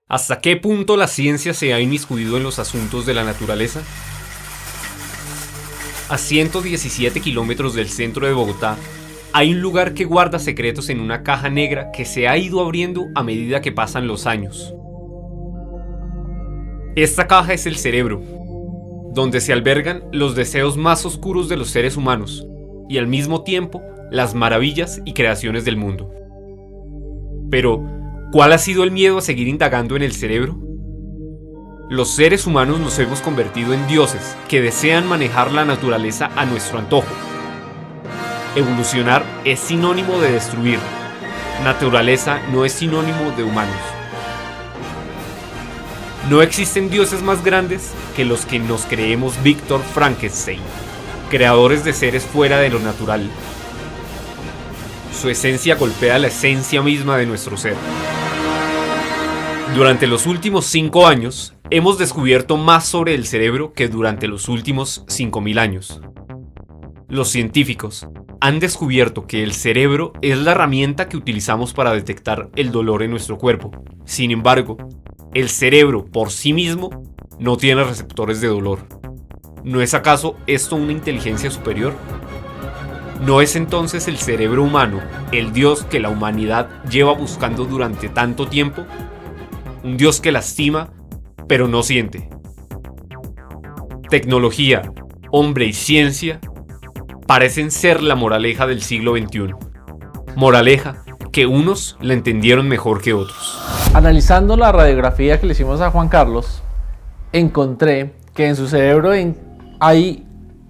¿Hasta qué punto la ciencia se ha inmiscuido en los asuntos de la naturaleza? A 117 kilómetros del centro de Bogotá, hay un lugar que guarda secretos en una caja negra que se ha ido abriendo a medida que pasan los años. Esta caja es el cerebro, donde se albergan los deseos más oscuros de los seres humanos y al mismo tiempo las maravillas y creaciones del mundo. Pero, ¿cuál ha sido el miedo a seguir indagando en el cerebro? Los seres humanos nos hemos convertido en dioses que desean manejar la naturaleza a nuestro antojo. Evolucionar es sinónimo de destruir. Naturaleza no es sinónimo de humanos. No existen dioses más grandes que los que nos creemos Víctor Frankenstein, creadores de seres fuera de lo natural. Su esencia golpea la esencia misma de nuestro ser. Durante los últimos 5 años, hemos descubierto más sobre el cerebro que durante los últimos 5.000 años. Los científicos han descubierto que el cerebro es la herramienta que utilizamos para detectar el dolor en nuestro cuerpo. Sin embargo, el cerebro por sí mismo no tiene receptores de dolor. ¿No es acaso esto una inteligencia superior? ¿No es entonces el cerebro humano el Dios que la humanidad lleva buscando durante tanto tiempo? Un Dios que lastima, pero no siente. Tecnología, hombre y ciencia parecen ser la moraleja del siglo XXI. Moraleja que unos la entendieron mejor que otros. Analizando la radiografía que le hicimos a Juan Carlos, encontré que en su cerebro hay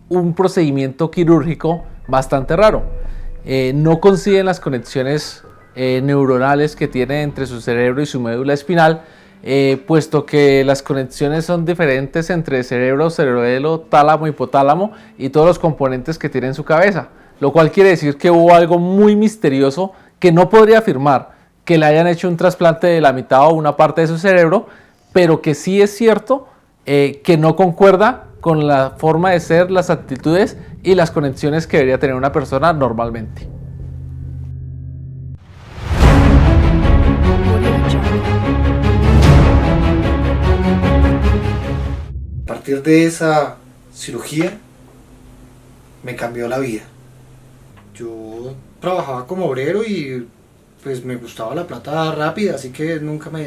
un procedimiento quirúrgico bastante raro. No coinciden las conexiones neuronales que tiene entre su cerebro y su médula espinal, puesto que las conexiones son diferentes entre cerebro, cerebelo, tálamo, hipotálamo y todos los componentes que tiene en su cabeza, lo cual quiere decir que hubo algo muy misterioso que no podría afirmar que le hayan hecho un trasplante de la mitad o una parte de su cerebro, pero que sí es cierto que no concuerda con la forma de ser, las actitudes y las conexiones que debería tener una persona normalmente. A partir de esa cirugía me cambió la vida. Yo trabajaba como obrero y pues me gustaba la plata rápida, así que nunca le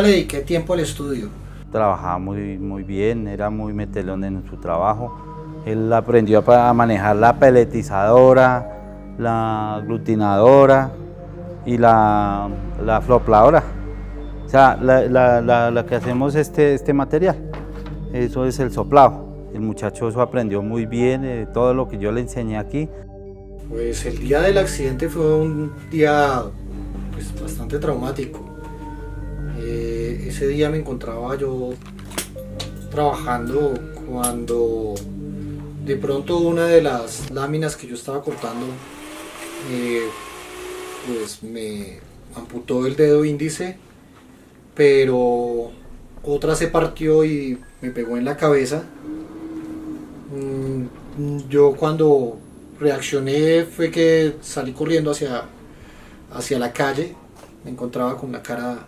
dediqué tiempo al estudio. Trabajaba muy bien, era muy metelón en su trabajo. Él aprendió a manejar la peletizadora, la aglutinadora y la flopladora. O sea, la que hacemos este material, eso es el soplado. El muchacho eso aprendió muy bien, todo lo que yo le enseñé aquí. Pues el día del accidente fue un día pues, bastante traumático. Ese día me encontraba yo trabajando cuando de pronto una de las láminas que yo estaba cortando pues me amputó el dedo índice, pero otra se partió y me pegó en la cabeza. Yo cuando reaccioné fue que salí corriendo hacia la calle. Me encontraba con la cara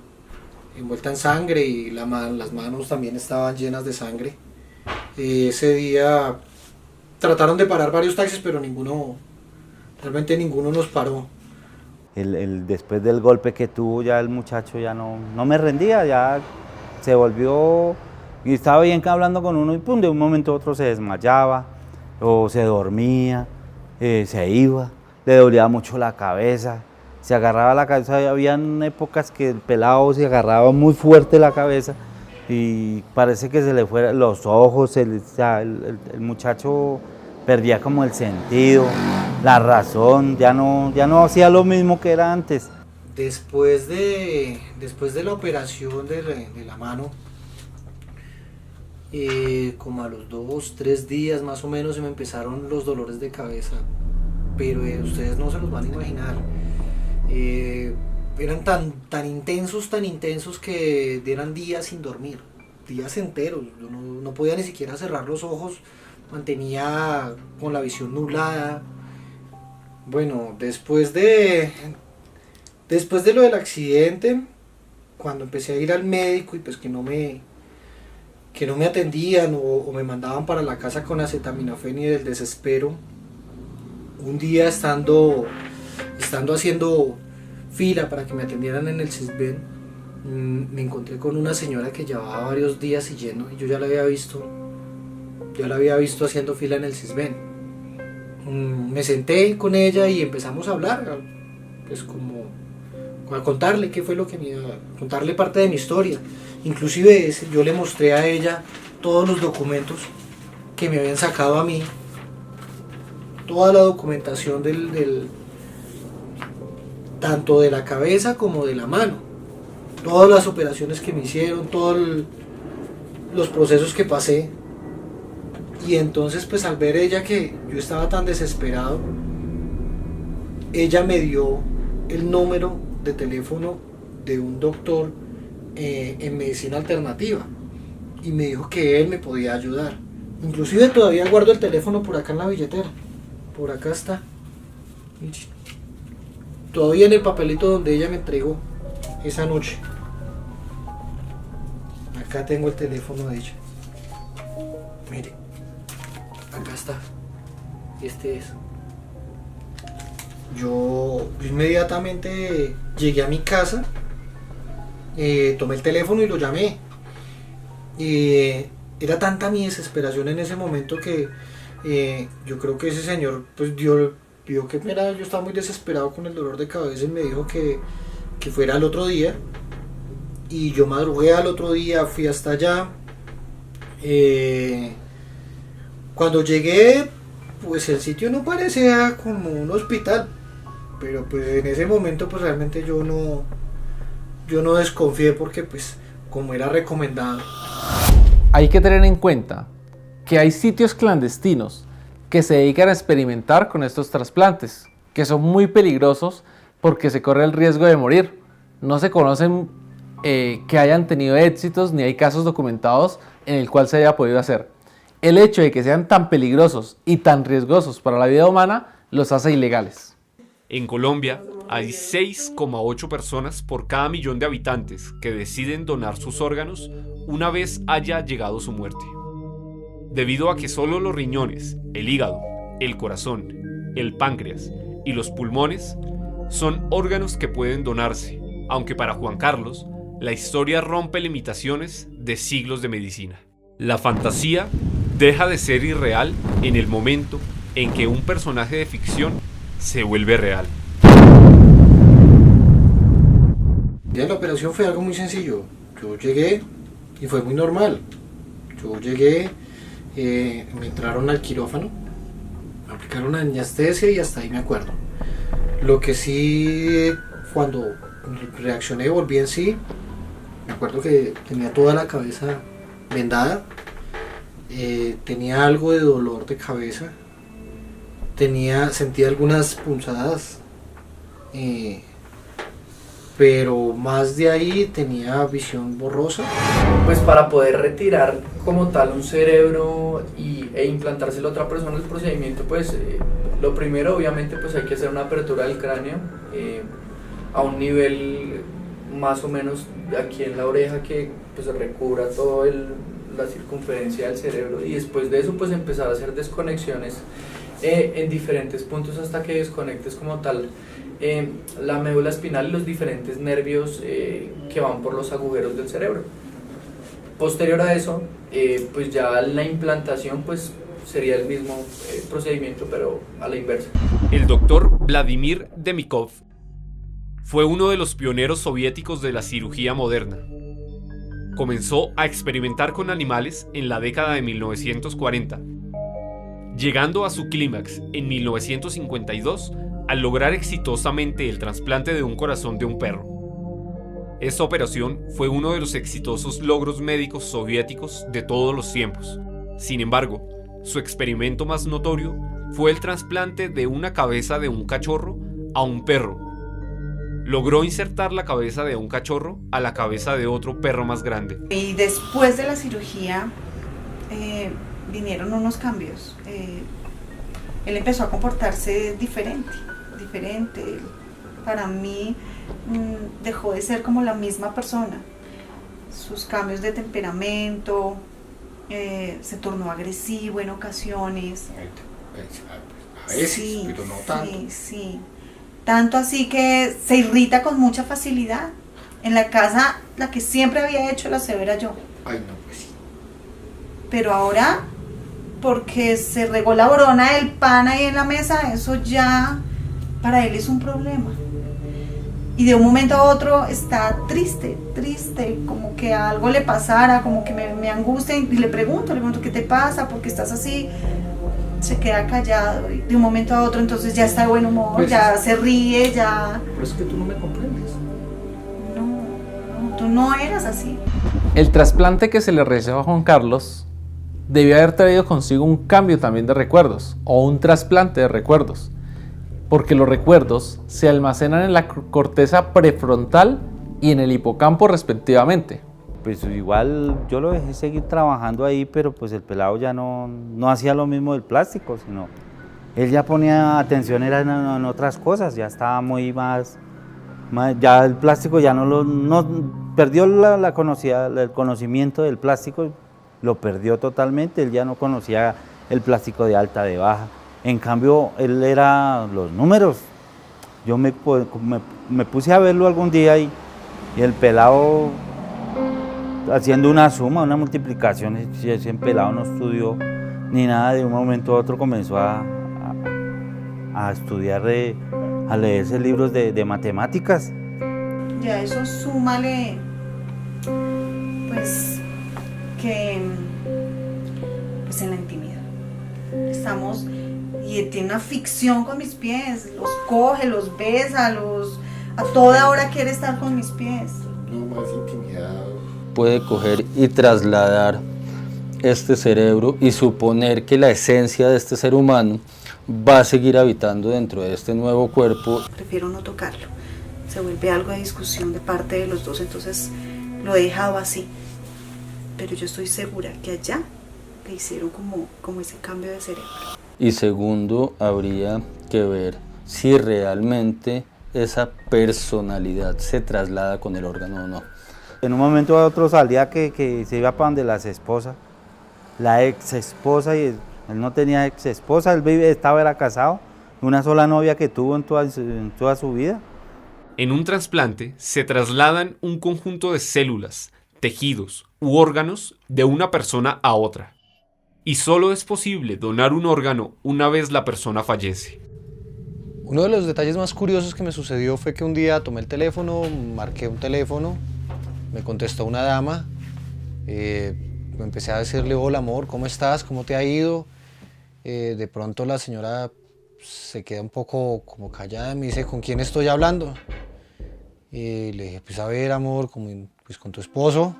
envuelta en sangre y las manos también estaban llenas de sangre. Ese día trataron de parar varios taxis, pero realmente ninguno nos paró. Después del golpe que tuvo, ya el muchacho ya no me rendía, ya se volvió, y estaba bien hablando con uno y pum, de un momento a otro se desmayaba o se dormía, se iba, le dolía mucho la cabeza, se agarraba la cabeza. Habían épocas que el pelado se agarraba muy fuerte la cabeza y parece que se le fueran los ojos, el muchacho perdía como el sentido, la razón, ya no hacía lo mismo que era antes. Después de la operación de la mano, como a los 2-3 días más o menos se me empezaron los dolores de cabeza, pero ustedes no se los van a imaginar. Eran tan intensos que eran días sin dormir, días enteros. Yo no podía ni siquiera cerrar los ojos, mantenía con la visión nublada. Bueno, después de lo del accidente, cuando empecé a ir al médico y pues que no me atendían o me mandaban para la casa con acetaminofén y del desespero, un día estando haciendo fila para que me atendieran en el Sisbén, me encontré con una señora que llevaba varios días siguiendo y yo ya la había visto haciendo fila en el Sisbén. Me senté con ella y empezamos a hablar, pues como a contarle qué fue lo que contarle parte de mi historia. Inclusive yo le mostré a ella todos los documentos que me habían sacado a mí, toda la documentación tanto de la cabeza como de la mano, todas las operaciones que me hicieron, todos los procesos que pasé. Y entonces pues al ver ella que yo estaba tan desesperado, ella me dio el número de teléfono de un doctor en medicina alternativa y me dijo que él me podía ayudar. Inclusive todavía guardo el teléfono por acá en la billetera, por acá está, todavía en el papelito donde ella me entregó esa noche. Acá tengo el teléfono de ella, mire, acá está, este es. Yo inmediatamente llegué a mi casa, tomé el teléfono y lo llamé. Era tanta mi desesperación en ese momento que yo creo que ese señor pues vio que yo estaba muy desesperado con el dolor de cabeza y me dijo que fuera al otro día. Y yo madrugué al otro día, fui hasta allá. Cuando llegué, pues el sitio no parecía como un hospital, pero pues en ese momento pues realmente yo no desconfié porque pues como era recomendado. Hay que tener en cuenta que hay sitios clandestinos que se dedican a experimentar con estos trasplantes, que son muy peligrosos porque se corre el riesgo de morir. No se conocen que hayan tenido éxitos ni hay casos documentados en el cual se haya podido hacer. El hecho de que sean tan peligrosos y tan riesgosos para la vida humana los hace ilegales. En Colombia hay 6,8 personas por cada millón de habitantes que deciden donar sus órganos una vez haya llegado su muerte. Debido a que solo los riñones, el hígado, el corazón, el páncreas y los pulmones son órganos que pueden donarse, aunque para Juan Carlos la historia rompe limitaciones de siglos de medicina. La fantasía deja de ser irreal en el momento en que un personaje de ficción se vuelve real. La operación fue algo muy sencillo. Yo llegué y fue muy normal. Yo llegué, me entraron al quirófano, me aplicaron anestesia y hasta ahí me acuerdo. Lo que sí, cuando reaccioné, volví en sí, me acuerdo que tenía toda la cabeza vendada, tenía algo de dolor de cabeza, sentía algunas punzadas, pero más de ahí tenía visión borrosa. Pues para poder retirar como tal un cerebro e implantárselo a otra persona, el procedimiento pues lo primero obviamente pues hay que hacer una apertura del cráneo a un nivel más o menos aquí en la oreja que pues recubra toda la circunferencia del cerebro y después de eso pues empezar a hacer desconexiones en diferentes puntos hasta que desconectes como tal la médula espinal y los diferentes nervios que van por los agujeros del cerebro. Posterior a eso, pues ya la implantación pues sería el mismo procedimiento pero a la inversa. El doctor Vladimir Demikov fue uno de los pioneros soviéticos de la cirugía moderna. Comenzó a experimentar con animales en la década de 1940, llegando a su clímax en 1952 al lograr exitosamente el trasplante de un corazón de un perro. Esta operación fue uno de los exitosos logros médicos soviéticos de todos los tiempos. Sin embargo, su experimento más notorio fue el trasplante de una cabeza de un cachorro a un perro. Logró insertar la cabeza de un cachorro a la cabeza de otro perro más grande. Y después de la cirugía vinieron unos cambios. Él empezó a comportarse diferente. para mí dejó de ser como la misma persona. Sus cambios de temperamento, se tornó agresivo en ocasiones. A veces, Sí, pero no tanto. sí, sí. Tanto así que se irrita con mucha facilidad. En la casa, la que siempre había hecho la severa yo. Ay, no, pues sí. Pero ahora, porque se regó la brona del pan ahí en la mesa, eso ya para él es un problema. Y de un momento a otro está triste, como que algo le pasara, como que me angustia y le pregunto, ¿qué te pasa? ¿Por qué estás así? Se queda callado y de un momento a otro entonces ya está de buen humor, Pues, ya se ríe, ya... Pero es que tú no me comprendes. No, tú no eras así. El trasplante que se le realizó a Juan Carlos debió haber traído consigo un cambio también de recuerdos o un trasplante de recuerdos, porque los recuerdos se almacenan en la corteza prefrontal y en el hipocampo respectivamente. Pues igual yo lo dejé seguir trabajando ahí, pero pues el pelado ya no hacía lo mismo del plástico, sino él ya ponía atención era en otras cosas, ya estaba muy más ya el plástico ya perdió el conocimiento del plástico, lo perdió totalmente, él ya no conocía el plástico de alta, de baja. En cambio, él era los números. Yo me puse a verlo algún día y el pelado haciendo una suma, una multiplicación, ese pelado no estudió ni nada, de un momento a otro comenzó a estudiar, a leerse libros de matemáticas. Ya eso súmale, pues, que pues en la intimidad estamos y tiene una ficción con mis pies, los coge, los besa, a toda hora quiere estar con mis pies. No más intimidad. Puede coger y trasladar este cerebro y suponer que la esencia de este ser humano va a seguir habitando dentro de este nuevo cuerpo. Prefiero no tocarlo, se vuelve algo de discusión de parte de los dos, entonces lo he dejado así. Pero yo estoy segura que allá le hicieron como ese cambio de cerebro. Y segundo, habría que ver si realmente esa personalidad se traslada con el órgano o no. En un momento a otro salía que se iba para donde las esposas, la ex esposa, y él no tenía ex esposa, era casado, una sola novia que tuvo en toda su vida. En un trasplante se trasladan un conjunto de células, tejidos u órganos de una persona a otra. Y solo es posible donar un órgano una vez la persona fallece. Uno de los detalles más curiosos que me sucedió fue que un día tomé el teléfono, marqué un teléfono, me contestó una dama, me empecé a decirle: hola amor, ¿cómo estás? ¿Cómo te ha ido? De pronto la señora se queda un poco como callada, me dice: ¿con quién estoy hablando? Y le dije: pues a ver amor, pues con tu esposo.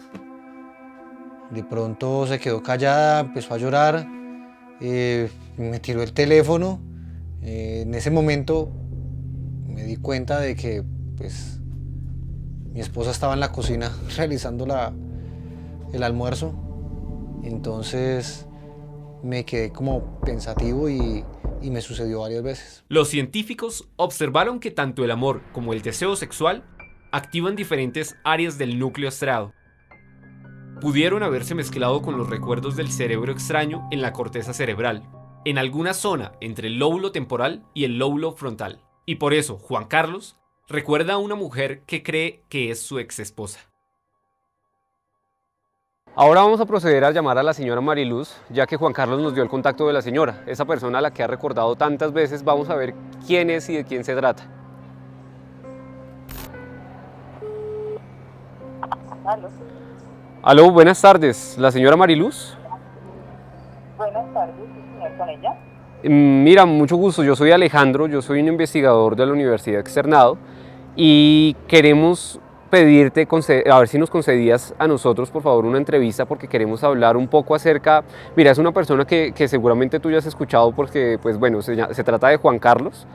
De pronto se quedó callada, empezó a llorar, me tiró el teléfono. En ese momento me di cuenta de que pues, mi esposa estaba en la cocina realizando el almuerzo. Entonces me quedé como pensativo y me sucedió varias veces. Los científicos observaron que tanto el amor como el deseo sexual activan diferentes áreas del núcleo estriado. Pudieron haberse mezclado con los recuerdos del cerebro extraño en la corteza cerebral, en alguna zona entre el lóbulo temporal y el lóbulo frontal. Y por eso Juan Carlos recuerda a una mujer que cree que es su ex esposa. Ahora vamos a proceder a llamar a la señora Mariluz, ya que Juan Carlos nos dio el contacto de la señora, esa persona a la que ha recordado tantas veces. Vamos a ver quién es y de quién se trata. Aló, buenas tardes, ¿la señora Mariluz? Buenas tardes, ¿sí, señor, con ella? Mira, mucho gusto, yo soy Alejandro, yo soy un investigador de la Universidad Externado y queremos pedirte, a ver si nos concedías a nosotros, por favor, una entrevista, porque queremos hablar un poco acerca. Mira, es una persona que seguramente tú ya has escuchado, porque, pues bueno, se trata de Juan Carlos,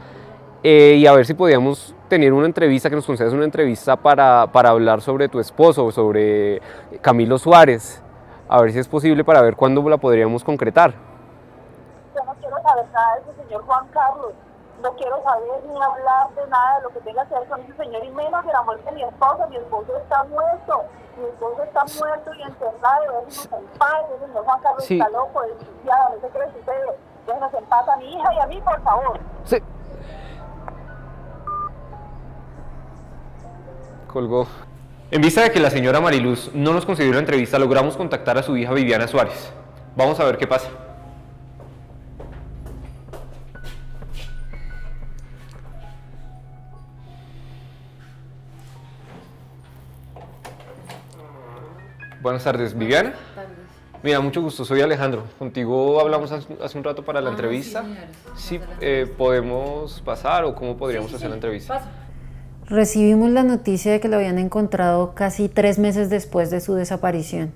y a ver si podíamos tener una entrevista, que nos concedas una entrevista para hablar sobre tu esposo, sobre Camilo Suárez, a ver si es posible, para ver cuándo la podríamos concretar. Yo no quiero saber nada de ese señor Juan Carlos. No quiero saber ni hablar de nada de lo que tenga que ver con ese señor y menos de la muerte de mi esposo. Mi esposo está muerto. Mi esposo está muerto y enterrado. Déjenos en paz. Ese señor Juan Carlos está loco, desquiciado. No sé qué les sucede. Déjenos en paz a mi hija y a mí, por favor. Sí. Colgó. En vista de que la señora Mariluz no nos concedió la entrevista, logramos contactar a su hija Viviana Suárez. Vamos a ver qué pasa. Buenas tardes, Viviana. Mira, mucho gusto, soy Alejandro. Contigo hablamos hace un rato para la entrevista. Sí, ¿podemos pasar o cómo podríamos hacer la entrevista? Pasa. Recibimos la noticia de que lo habían encontrado casi 3 meses después de su desaparición.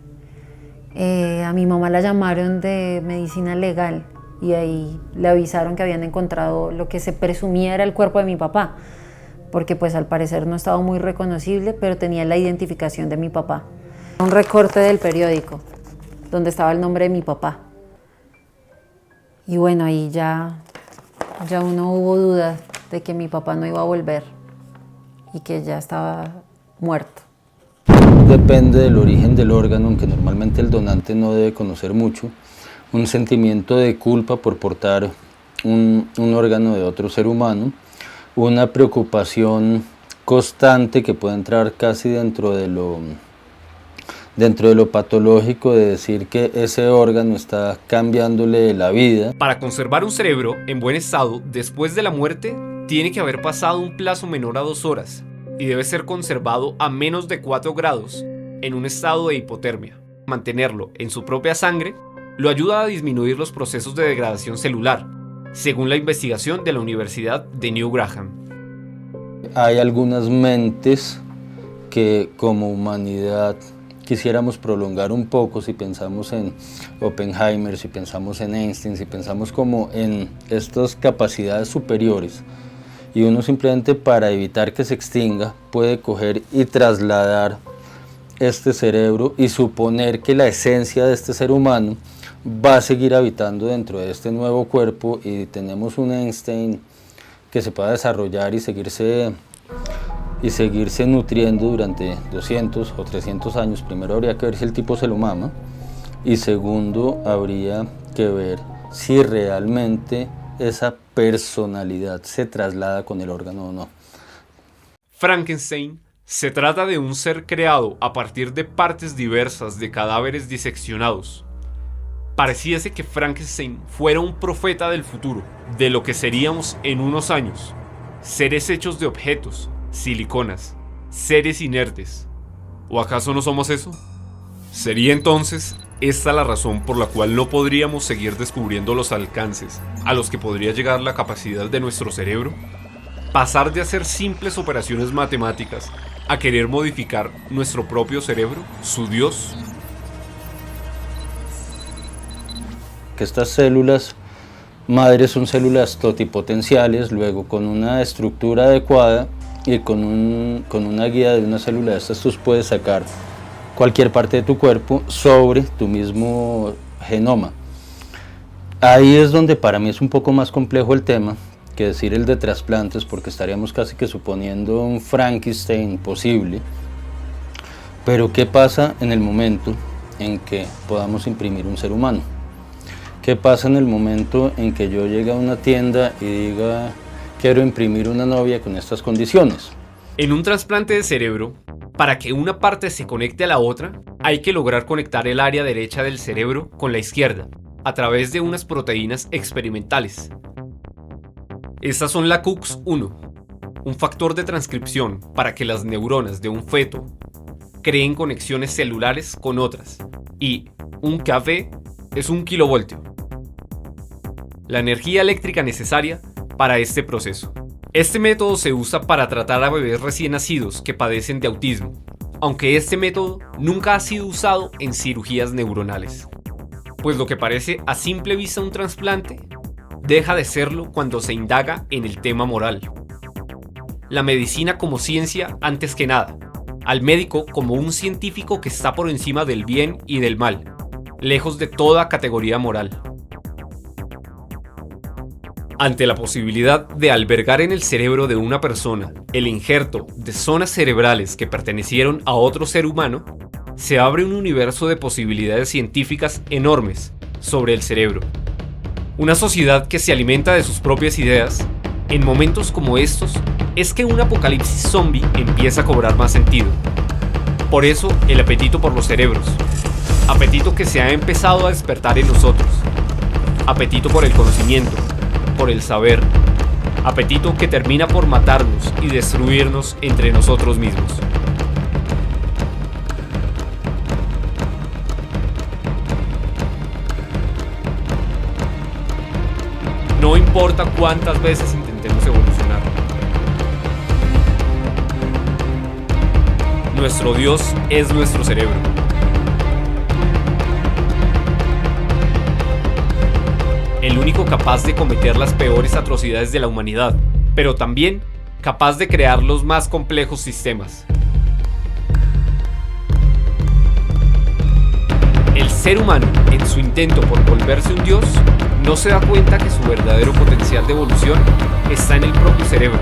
A mi mamá la llamaron de medicina legal y ahí le avisaron que habían encontrado lo que se presumía era el cuerpo de mi papá, porque pues al parecer no estaba muy reconocible, pero tenía la identificación de mi papá. Un recorte del periódico donde estaba el nombre de mi papá. Y bueno, ahí ya uno hubo dudas de que mi papá no iba a volver y que ya estaba muerto. Depende del origen del órgano, aunque normalmente el donante no debe conocer mucho, un sentimiento de culpa por portar un órgano de otro ser humano, una preocupación constante que puede entrar casi dentro de lo patológico, de decir que ese órgano está cambiándole la vida. Para conservar un cerebro en buen estado después de la muerte, tiene que haber pasado un plazo menor a 2 horas y debe ser conservado a menos de 4 grados en un estado de hipotermia. Mantenerlo en su propia sangre lo ayuda a disminuir los procesos de degradación celular, según la investigación de la Universidad de New Graham. Hay algunas mentes que como humanidad quisiéramos prolongar un poco, si pensamos en Oppenheimer, si pensamos en Einstein, si pensamos como en estas capacidades superiores, y uno simplemente para evitar que se extinga puede coger y trasladar este cerebro y suponer que la esencia de este ser humano va a seguir habitando dentro de este nuevo cuerpo y tenemos un Einstein que se pueda desarrollar y seguirse nutriendo durante 200 o 300 años. Primero habría que ver si el tipo se lo mama y segundo habría que ver si realmente esa personalidad se traslada con el órgano o no. Frankenstein se trata de un ser creado a partir de partes diversas de cadáveres diseccionados. Pareciese que Frankenstein fuera un profeta del futuro, de lo que seríamos en unos años, seres hechos de objetos, siliconas, seres inertes. ¿O acaso no somos eso? ¿Sería entonces esta la razón por la cual no podríamos seguir descubriendo los alcances a los que podría llegar la capacidad de nuestro cerebro? ¿Pasar de hacer simples operaciones matemáticas a querer modificar nuestro propio cerebro, su Dios? Que estas células madres son células totipotenciales, luego con una estructura adecuada y con una guía de una célula de estas tú puedes sacar cualquier parte de tu cuerpo sobre tu mismo genoma. Ahí es donde para mí es un poco más complejo el tema que decir el de trasplantes, porque estaríamos casi que suponiendo un Frankenstein posible. Pero ¿qué pasa en el momento en que podamos imprimir un ser humano? ¿Qué pasa en el momento en que yo llegue a una tienda y diga quiero imprimir una novia con estas condiciones? En un trasplante de cerebro, para que una parte se conecte a la otra, hay que lograr conectar el área derecha del cerebro con la izquierda, a través de unas proteínas experimentales. Estas son la CUX-1, un factor de transcripción para que las neuronas de un feto creen conexiones celulares con otras, y un kV es 1 kilovoltio, la energía eléctrica necesaria para este proceso. Este método se usa para tratar a bebés recién nacidos que padecen de autismo, aunque este método nunca ha sido usado en cirugías neuronales. Pues lo que parece a simple vista un trasplante, deja de serlo cuando se indaga en el tema moral. La medicina como ciencia antes que nada, al médico como un científico que está por encima del bien y del mal, lejos de toda categoría moral. Ante la posibilidad de albergar en el cerebro de una persona el injerto de zonas cerebrales que pertenecieron a otro ser humano, se abre un universo de posibilidades científicas enormes sobre el cerebro. Una sociedad que se alimenta de sus propias ideas, en momentos como estos, es que un apocalipsis zombie empieza a cobrar más sentido. Por eso, el apetito por los cerebros. Apetito que se ha empezado a despertar en nosotros. Apetito por el conocimiento, por el saber. Apetito que termina por matarnos y destruirnos entre nosotros mismos. No importa cuántas veces intentemos evolucionar. Nuestro Dios es nuestro cerebro. El único capaz de cometer las peores atrocidades de la humanidad, pero también capaz de crear los más complejos sistemas. El ser humano, en su intento por volverse un dios, no se da cuenta que su verdadero potencial de evolución está en el propio cerebro.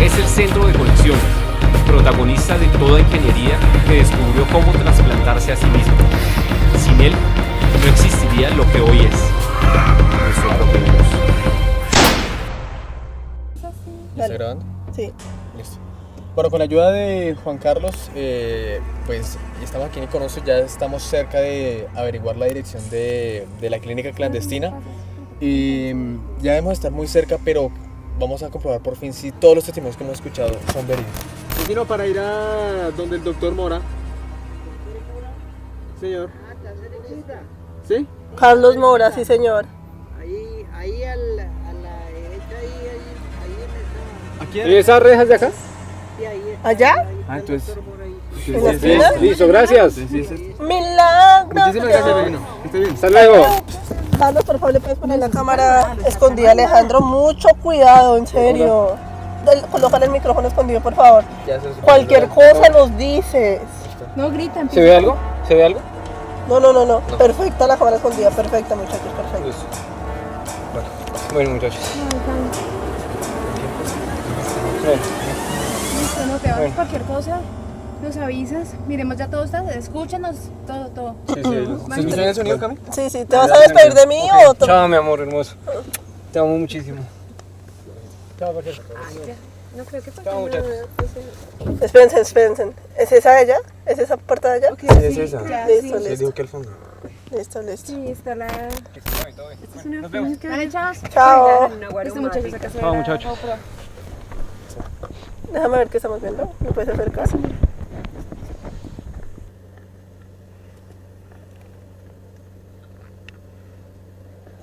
Es el centro de conexiones, protagonista de toda ingeniería que descubrió cómo trasplantarse a sí mismo. Sin él, no existiría lo que hoy es nuestro propio Dios. ¿Está grabando? Sí. Listo. Bueno, con la ayuda de Juan Carlos, pues estamos aquí en Iconoso, ya estamos cerca de averiguar la dirección de la clínica clandestina y ya debemos estar muy cerca, pero vamos a comprobar por fin si todos los testimonios que hemos escuchado son verídicos. Vino para ir a donde el doctor Mora. Señor. ¿Sí? Carlos Mora, sí señor. Ahí a la derecha, ¿En esas rejas de acá? ¿Allá? Ah, entonces... ¿En la esquina? Listo, gracias. ¡Milagro! Muchísimas gracias, Benino. Que esté bien. Hasta luego. Carlos, por favor, le puedes poner la cámara escondida, Alejandro. Mucho cuidado, en serio. Colócale el micrófono escondido, por favor. Cualquier cosa nos dices. No gritan. ¿Se ve algo? ¿Se ve algo? No. Perfecta la cámara escondida, perfecta, muchachos, perfecta. Bueno, muchachos. Listo, no te vas, cualquier cosa, nos avisas, miremos ya todo está, escúchanos, todo. Sí. ¿Se escucha el sonido, Cami? Sí, ¿te vas a despedir de mí o...? Chao, mi amor hermoso. Te amo muchísimo. Chao, cualquier cosa. No creo que Chao, muchachos. Espérense. ¿Es esa ella? ¿Es esa puerta de allá? Okay, Sí, es esa. Listo. Les digo que al fondo. Listo. Sí, está la... Esta es una... Nos vemos. Vale, chao. Chao. Este muchacho acá se Chao, verá. muchachos. Déjame ver qué estamos viendo. ¿Me puedes hacer caso?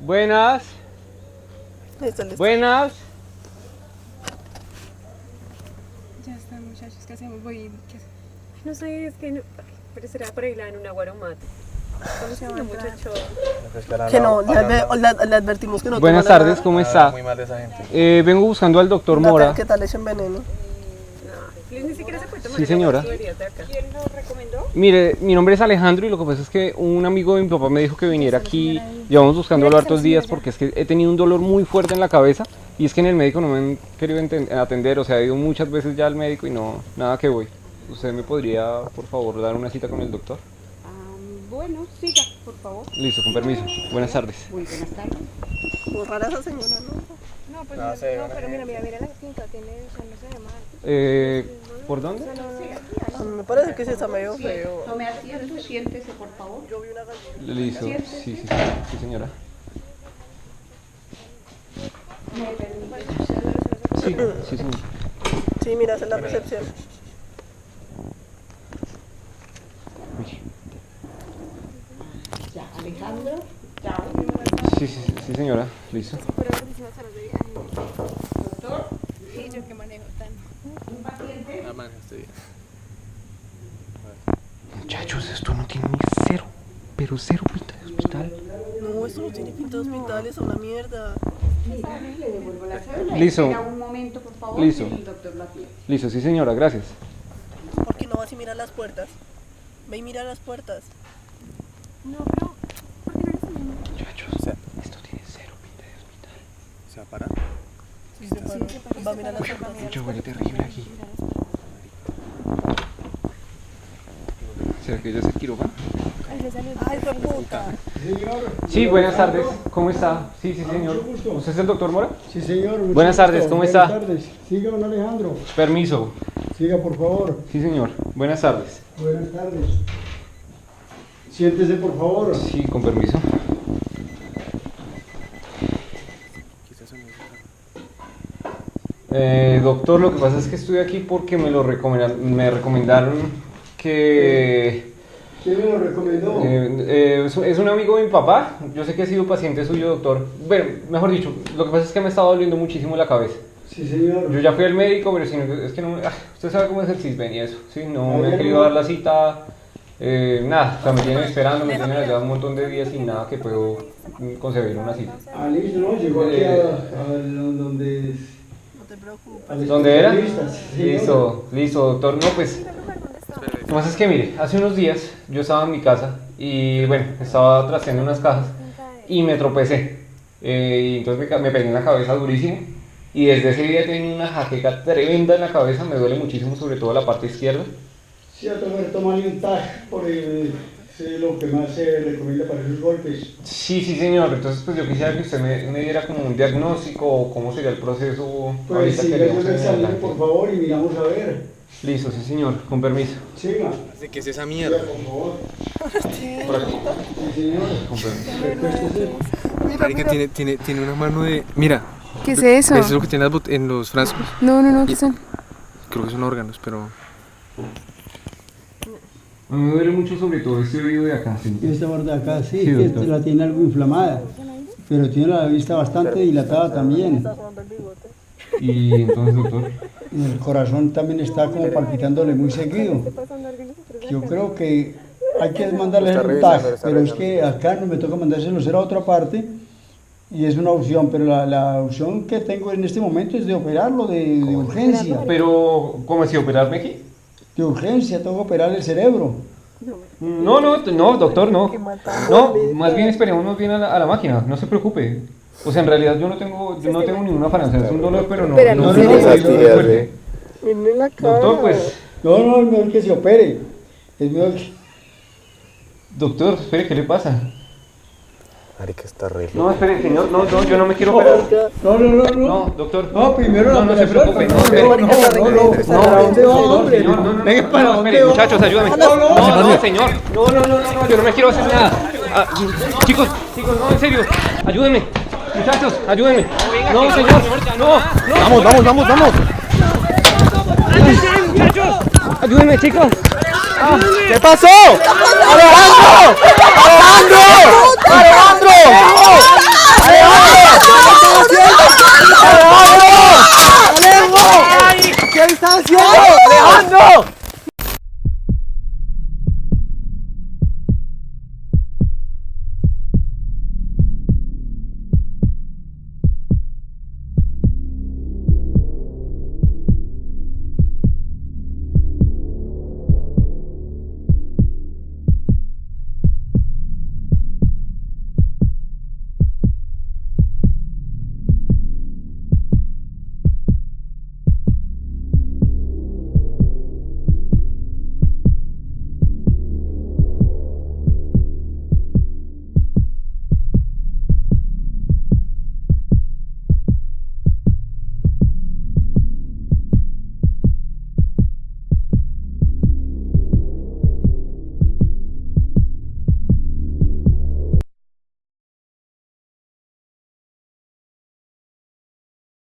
Buenas. Listo. Buenas. Ya está, muchachos, ¿qué hacemos? No sé, es que no... Pero será por ahí en un aguaromate. ¿Cómo se llama el muchacho? Que no, le advertimos que no. Buenas tardes, ¿cómo está? Muy mal de esa gente. Vengo buscando al doctor Mora. ¿Qué tal echen veneno? Ni siquiera se puede tomar. Sí, señora. ¿Quién lo recomendó? Mire, mi nombre es Alejandro y lo que pasa es que un amigo de mi papá me dijo que viniera aquí. Llevamos buscándolo hartos días porque es que he tenido un dolor muy fuerte en la cabeza y es que en el médico no me han querido atender, o sea, he ido muchas veces ya al médico y no, nada que voy. ¿Usted me podría, por favor, dar una cita con el doctor? Bueno, siga, por favor. Listo, con permiso. Buenas tardes. Muy buenas tardes. Muy rara esa señora, ¿no? No, pues No, no, se ve pero mira la finca, tiene, o sea, no se ve mal. ¿Por dónde? A mí me parece que sí está medio feo. Tome asiento, siéntese, por favor. Yo vi una gallina. Listo, sí, señora. Sí, señor. Sí, mira, esa es la recepción. Ya, Alejandro, chao. Sí, señora, listo. Doctor, sí, yo que manejo tan. Un paciente. Muchachos, esto no tiene ni cero, pero cero pinta de hospital. No, esto no tiene pinta de hospital, es una mierda. Le devuelvo la cédula. Listo. Espera un momento, por favor. Listo. El doctor lo atiende. Listo, sí señora, gracias. ¿Por qué no vas y miras las puertas? Ve y mira las puertas. No, pero ¿por qué no le hacemos ¿Se va a parar? Sí, se paró. Va a mirar la sopa. Mucho huele terrible aquí. ¿Será que ella es el quirófano? Ay, fue puta. Sí, buenas tardes. ¿Cómo está? Sí, señor. ¿Usted es el doctor Mora? Sí, señor. mucho Buenas tardes, gusto. ¿cómo Buenas está? tardes. Siga, don Alejandro. Permiso. Siga, por favor. Sí, señor. Buenas tardes. Buenas tardes. Siéntese, por favor. Sí, con permiso. Doctor, lo que pasa es que estoy aquí porque me recomendaron que... ¿Quién me lo recomendó? Es un amigo de mi papá. Yo sé que ha sido paciente suyo, doctor. Bueno, mejor dicho, lo que pasa es que me estaba doliendo muchísimo la cabeza. Sí, señor. Yo ya fui al médico, pero es que no... usted sabe cómo es el CISBEN y eso. Sí, no me han querido dar la cita. Nada, o sea, me tienen esperando, me tienen allá un montón de días sin nada que puedo concebir una cita. Ah, listo, ¿no? Llegó aquí a donde... ¿Dónde era? Sí, Listo, doctor. No, pues, lo que pasa es que, mire, hace unos días yo estaba en mi casa y, bueno, estaba trasteando unas cajas y me tropecé. Y entonces me pegué en la cabeza durísimo y desde ese día tengo una jaqueca tremenda en la cabeza, me duele muchísimo, sobre todo la parte izquierda. Sí, a tomarle un TAC por lo que más se recomienda para esos golpes. Sí, señor. Entonces, pues yo quisiera que usted me diera como un diagnóstico o cómo sería el proceso. Pues sí, yo le examino, por favor, y miramos a ver. Listo, sí, señor. Con permiso. Siga. ¿De qué es esa mierda? Por favor. Por aquí. Sí, señor. Con permiso. Marica, tiene una mano de... Mira. ¿Qué es eso? ¿Es lo que tiene en los frascos? No, ¿qué son? Creo que son órganos, pero... Me duele mucho sobre todo este oído de acá. ¿Sí? Esta parte de acá, sí, Sí, que doctor. la tiene algo inflamada, pero tiene la vista bastante dilatada también. Y entonces, doctor. Y el corazón también está como palpitándole muy seguido. Yo creo que hay que mandarle un TAC, pero es que acá no me toca mandárselo hacer a otra parte y es una opción, pero la opción que tengo en este momento es de operarlo de urgencia. Pero, ¿cómo así? ¿Operarme aquí? De urgencia, tengo que operar el cerebro. No, doctor, no. No, más bien esperemos bien a la máquina, no se preocupe. O sea, en realidad yo no tengo ninguna afanancia, es un dolor, pero no. Espera, no, fuerte. Miren la cara. Doctor, pues. No, es mejor que se opere. Es mejor que... Doctor, espere, ¿qué le pasa? Marica, está re... No, espere, señor, no, yo no me quiero operar. No, doctor. No, primero no se preocupe. No. ¿Para dónde va, hombre? Venga, ¿para dónde va? Muchachos, ayúdame. No, señor. No, yo no me quiero hacer nada. Chicos, no, en serio. Ayúdenme. Muchachos, ayúdenme. No, señor. No. Vamos. Ayúdenme, chicos. ¿Qué pasó? ¿Qué estás haciendo? ¡Alejandro!